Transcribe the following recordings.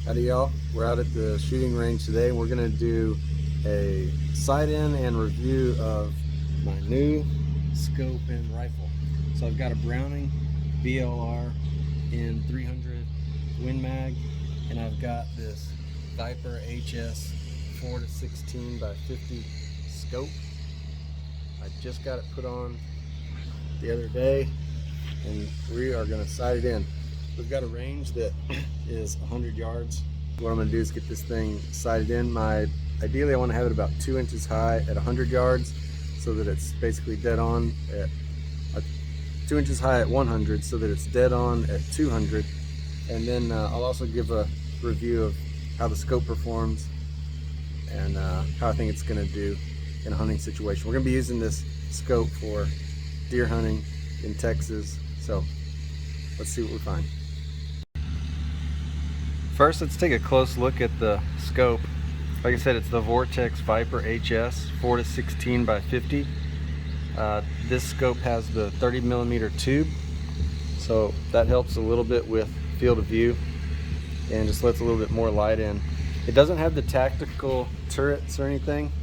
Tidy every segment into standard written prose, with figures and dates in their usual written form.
Howdy y'all, we're out at the shooting range today and we're going to do a sight-in and review of my new scope and rifle. So I've got a Browning VLR in 300 Win Mag, and I've got this Viper HS 4-16 by 50 scope. I just got it put on the other day and we are going to sight it in. We've got a range that is 100 yards. What I'm going to do is get this thing sighted in. Ideally I want to have it about 2 inches high at 100 yards so that it's basically dead on at 2 inches high at 100 so that it's dead on at 200. And then I'll also give a review of how the scope performs and how I think it's going to do in a hunting situation. We're going to be using this scope for deer hunting in Texas, so let's see what we find. First, let's take a close look at the scope. Like I said, it's the Vortex Viper HS 4-16 by 50. This scope has the 30mm tube, so that helps a little bit with field of view and just lets a little bit more light in. It doesn't have the tactical turrets or anything.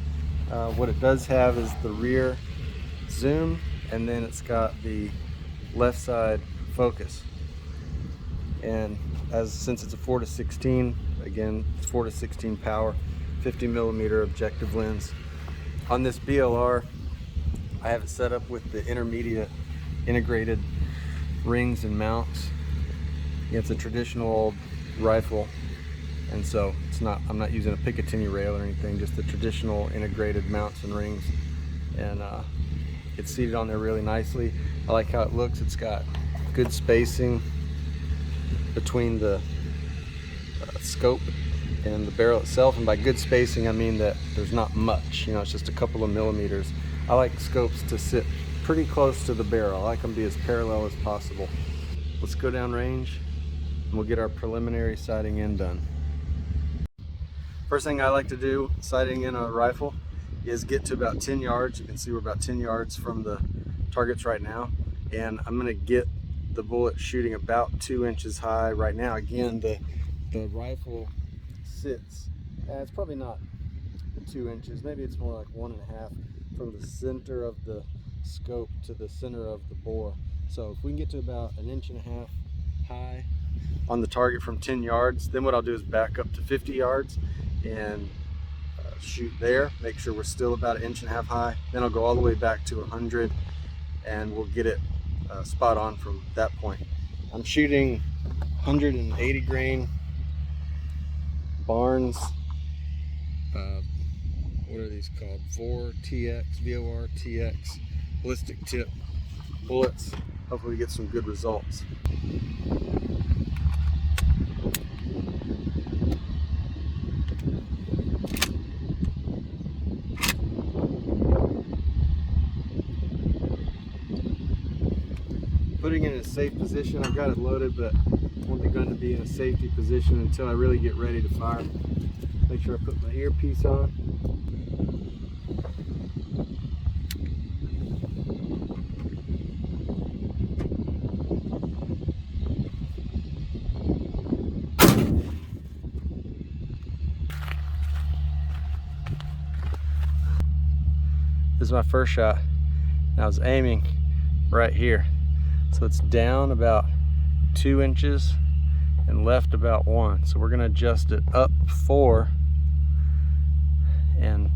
What it does have is the rear zoom, and then it's got the left side focus. And since it's a 4-16, again, it's 4-16 power, 50mm objective lens. On this BLR, I have it set up with the intermediate integrated rings and mounts. It's a traditional old rifle, and so I'm not using a Picatinny rail or anything, just the traditional integrated mounts and rings. And it's seated on there really nicely. I like how it looks. It's got good spacing between the scope and the barrel itself, and by good spacing I mean that there's not much, it's just a couple of millimeters. I like scopes to sit pretty close to the barrel. I like them to be as parallel as possible. Let's go down range and we'll get our preliminary sighting in done. First thing I like to do sighting in a rifle is get to about 10 yards. You can see we're about 10 yards from the targets right now, and I'm going to get the bullet shooting about 2 inches high right now. Again, the rifle sits, it's probably not 2 inches, maybe it's more like 1.5 from the center of the scope to the center of the bore. So if we can get to about 1.5 inches high on the target from 10 yards, then what I'll do is back up to 50 yards and shoot there, make sure we're still about 1.5 inches high. Then I'll go all the way back to 100 and we'll get it spot on from that point. I'm shooting 180 grain Barnes, what are these called? VORTX ballistic tip bullets. Hopefully get some good results. Putting it in a safe position. I've got it loaded, but I want the gun to be in a safety position until I really get ready to fire. Make sure I put my earpiece on. This is my first shot, and I was aiming right here. So it's down about 2 inches and left about 1. So we're going to adjust it up 4 and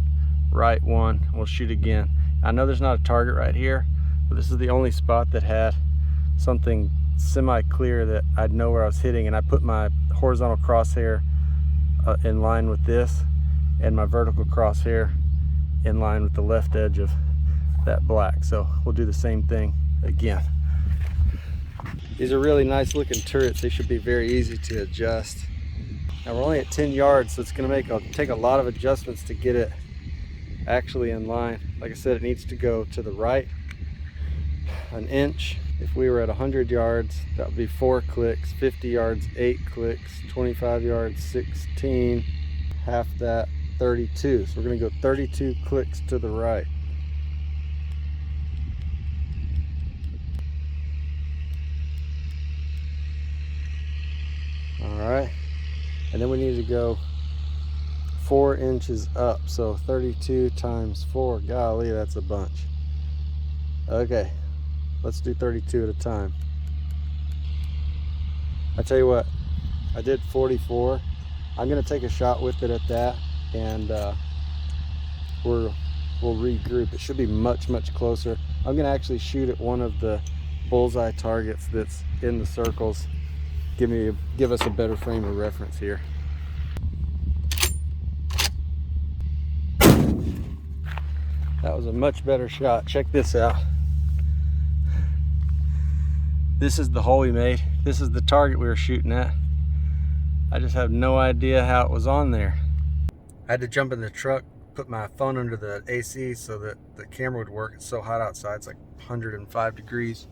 right 1. We'll shoot again. I know there's not a target right here, but this is the only spot that had something semi-clear that I'd know where I was hitting, and I put my horizontal crosshair in line with this and my vertical crosshair in line with the left edge of that black. So we'll do the same thing again. These are really nice looking turrets. They should be very easy to adjust. Now we're only at 10 yards, so it's going to take a lot of adjustments to get it actually in line. Like I said, it needs to go to the right 1 inch. If we were at 100 yards, that would be 4 clicks, 50 yards, 8 clicks, 25 yards, 16, half that, 32. So we're going to go 32 clicks to the right. All right, and then we need to go 4 inches up. So 32 times 4, golly, that's a bunch. Okay, let's do 32 at a time. I tell you what, I did 44. I'm gonna take a shot with it at that, and we'll regroup. It should be much closer. I'm gonna actually shoot at one of the bullseye targets that's in the circles. Give us a better frame of reference here. That was a much better shot. Check this out. This is the hole we made. This is the target we were shooting at. I just have no idea how it was on there. I had to jump in the truck, put my phone under the AC so that the camera would work. It's so hot outside, it's like 105 degrees.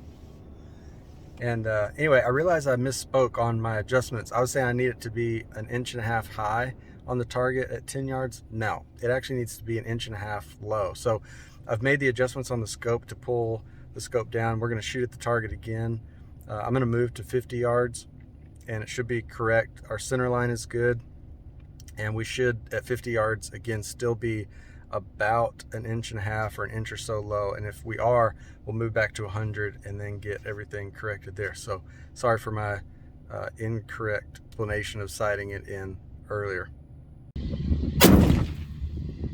And anyway, I realized I misspoke on my adjustments. I was saying I need it to be 1.5 inches high on the target at 10 yards. No, it actually needs to be 1.5 inches low. So I've made the adjustments on the scope to pull the scope down. We're gonna shoot at the target again. I'm gonna move to 50 yards and it should be correct. Our center line is good. And we should, at 50 yards, again, still be about 1.5 inches or 1 inch or so low. And if we are, we'll move back to 100 and then get everything corrected there. So sorry for my incorrect explanation of sighting it in earlier.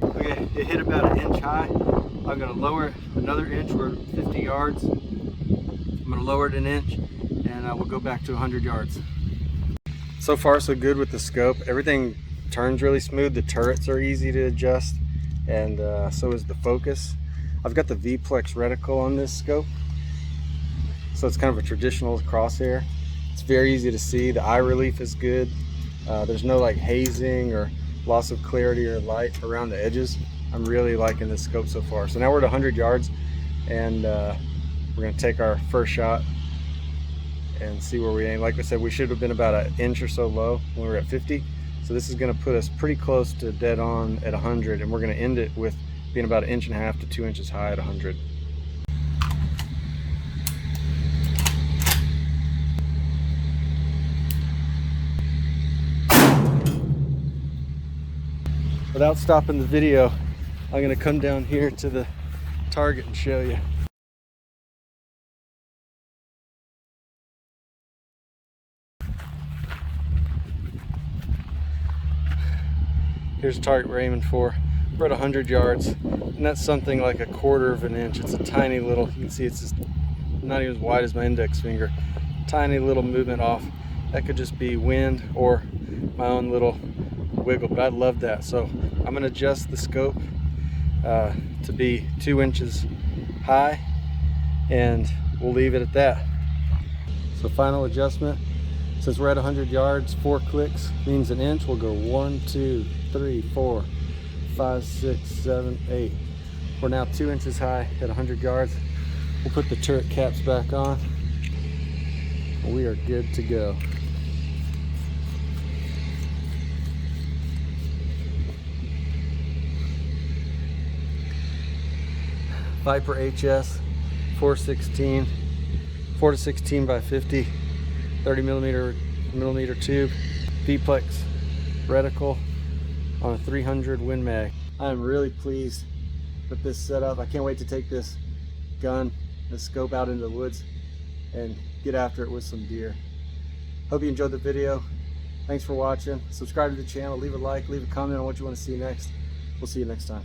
Okay, it hit about 1 inch high. I'm gonna lower it another inch. We're at 50 yards. I'm gonna lower it 1 inch and we'll go back to 100 yards. So far so good with the scope. Everything turns really smooth. The turrets are easy to adjust, and so is the focus. I've got the VPlex reticle on this scope, so it's kind of a traditional crosshair. It's very easy to see. The eye relief is good. There's no like hazing or loss of clarity or light around the edges. I'm really liking this scope so far. So now we're at 100 yards, and we're going to take our first shot and see where we aim. Like I said, we should have been about 1 inch or so low when we were at 50. So this is going to put us pretty close to dead on at 100, and we're going to end it with being about 1.5 inches to 2 inches high at 100. Without stopping the video, I'm going to come down here to the target and show you. Here's the target we're aiming for. We're at 100 yards, and that's something like 1/4 of an inch. It's a tiny little, you can see it's just not even as wide as my index finger. Tiny little movement off. That could just be wind or my own little wiggle, but I love that. So I'm gonna adjust the scope to be 2 inches high, and we'll leave it at that. So final adjustment. Since we're at 100 yards, 4 clicks means 1 inch. We'll go 1, 2, 3, 4, 5, 6, 7, 8. We're now 2 inches high at 100 yards. We'll put the turret caps back on. We are good to go. Viper HS 416, 4 to 16 by 50, 30 millimeter tube, VPlex reticle on a 300 Win Mag. I am really pleased with this setup. I can't wait to take this gun, this scope out into the woods and get after it with some deer. Hope you enjoyed the video. Thanks for watching. Subscribe to the channel, leave a like, leave a comment on what you want to see next. We'll see you next time.